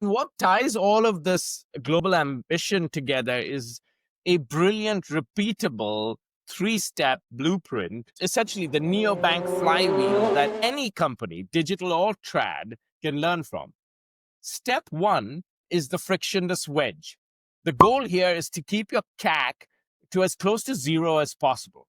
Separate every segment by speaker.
Speaker 1: What ties all of this global ambition together is a brilliant, repeatable three-step blueprint, essentially the Neo Bank Flywheel that any company, digital or trad, can learn from. Step one is the frictionless wedge. The goal here is to keep your CAC to as close to zero as possible.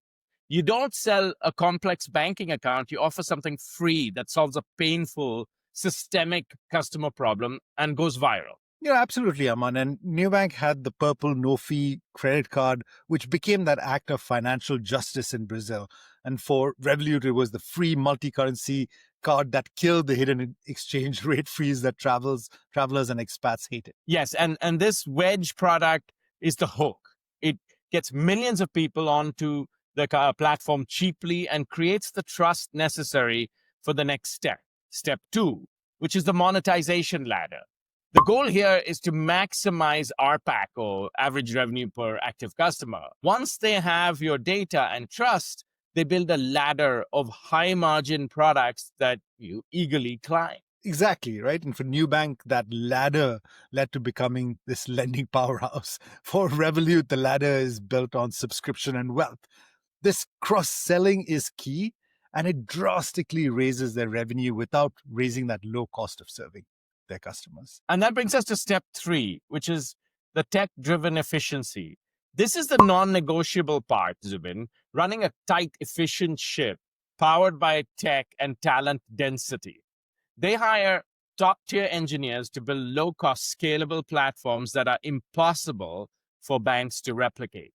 Speaker 1: You don't sell a complex banking account, you offer something free that solves a painful systemic customer problem and goes viral.
Speaker 2: Yeah, absolutely, Aman. And Nubank had the purple no-fee credit card, which became that act of financial justice in Brazil. And for Revolut, it was the free multi-currency card that killed the hidden exchange rate fees that travelers and expats hated.
Speaker 1: Yes, and this wedge product is the hook. It gets millions of people onto the platform cheaply and creates the trust necessary for the next step. Step two, which is the monetization ladder. The goal here is to maximize ARPAC, or average revenue per active customer. Once they have your data and trust, they build a ladder of high margin products that you eagerly climb.
Speaker 2: Exactly, right? And for Nubank, that ladder led to becoming this lending powerhouse. For Revolut, the ladder is built on subscription and wealth. This cross-selling is key, and it drastically raises their revenue without raising that low cost of serving their customers.
Speaker 1: And that brings us to step three, which is the tech driven efficiency. This is the non negotiable part, Zubin, running a tight, efficient ship powered by tech and talent density. They hire top tier engineers to build low cost, scalable platforms that are impossible for banks to replicate.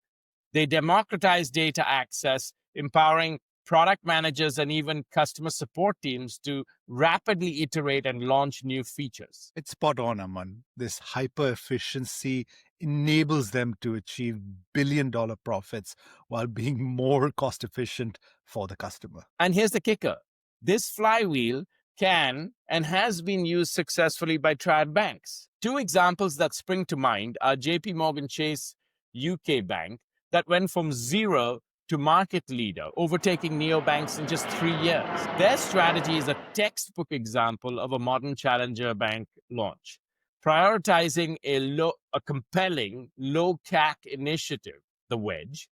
Speaker 1: They democratize data access, empowering product managers and even customer support teams to rapidly iterate and launch new features.
Speaker 2: It's spot on, Aman. This hyper efficiency enables them to achieve billion-dollar profits while being more cost efficient for the customer.
Speaker 1: And here's the kicker: this flywheel can and has been used successfully by trad banks. Two examples that spring to mind are JP Morgan Chase UK Bank, that went from zero to market leader, overtaking neobanks in just 3 years. Their strategy is a textbook example of a modern challenger bank launch, prioritizing a compelling low CAC initiative, the wedge,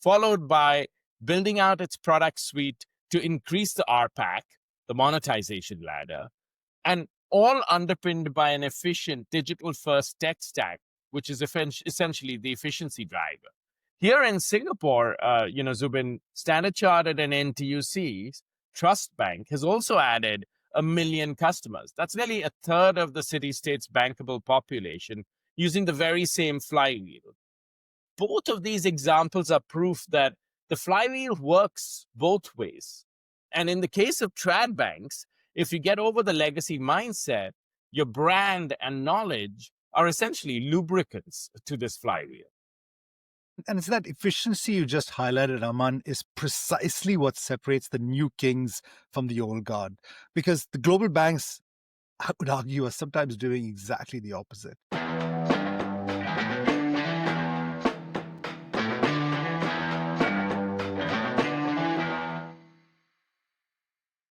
Speaker 1: followed by building out its product suite to increase the ARPAC, the monetization ladder, and all underpinned by an efficient digital-first tech stack, which is essentially the efficiency driver. Here in Singapore, Zubin, Standard Chartered and NTUC's Trust Bank has also added 1 million customers. That's nearly a third of the city-state's bankable population using the very same flywheel. Both of these examples are proof that the flywheel works both ways. And in the case of trad banks, if you get over the legacy mindset, your brand and knowledge are essentially lubricants to this flywheel.
Speaker 2: And it's that efficiency you just highlighted, Aman, is precisely what separates the new kings from the old guard. Because the global banks, I would argue, are sometimes doing exactly the opposite.